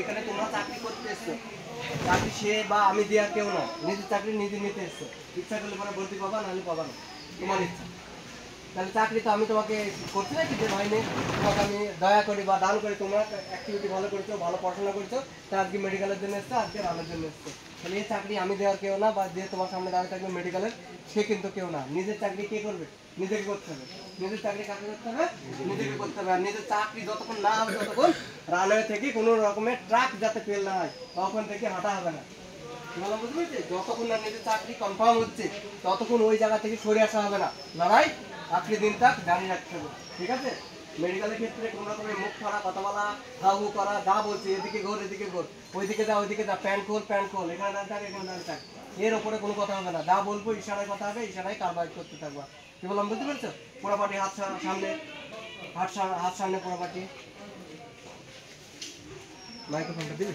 এখানে তোমরা চাকরি করতে এসছো, চাকরি সে বা আমি দেওয়ার কেউ না, নিজের চাকরি নিজে নিতে এসছো। ইচ্ছা করলে পরে ভর্তি পাবা, নাহলে পাবা না, তোমার ইচ্ছা। তাহলে চাকরি তো আমি তোমাকে করছি না কি যে ভাই নেই, তোমাকে আমি দয়া করি বা দান করি, তোমরা অ্যাক্টিভিটি ভালো করছো, ভালো পড়াশোনা করছো, তা আজকে মেডিকেলের জন্য এসছো, আজকে রানের জন্য এসছো। তাহলে এই চাকরি আমি দেওয়ার কেউ না, বা যে তোমার সামনে দাঁড়িয়ে থাকবে মেডিকেলের, সে কিন্তু কেউ না। নিজের চাকরি কে করবে? নিজেকে করতে হবে। নিজের চাকরি কাকে করতে হবে? নিজেকে করতে হবে। আর নিজের চাকরি যতক্ষণ না হবে, ততক্ষণ রানওয়ে থেকে কোনো রকমের ট্রাক যাতে ফেল না হয়, তখন থেকে হাঁটা হবে না। বুঝতে পেরেছি? যতক্ষণ না নিজের চাকরি কনফার্ম হচ্ছে, ততক্ষণ ওই জায়গা থেকে সরে আসা হবে না। লড়াই চাকরি দিন তাক জারি রাখতে হবে, ঠিক আছে? মেডিকেলের ক্ষেত্রে কোনো রকমের মুখ ফাড়া, কথা বলা, হাউ করা, যা বলছি এদিকে ঘোর, এদিকে ঘোর, ওইদিকে যা, ওইদিকে যা, প্যান্ট খোল, প্যান্ট খোল, এখানে দাঁড়িয়ে থাক, এখানে দাঁড়িয়ে থাক, এর ওপরে কোনো কথা হবে না। যা বলবো ইশারায় কথা হবে, ইশারায় কারবার করতে থাকবা। কি বললাম বুঝতে পেরেছো? পোড়াপাটি হাত সামনে, হাত সামনে পোড়াপাটি। মাইক্রোফোনটা দিবি?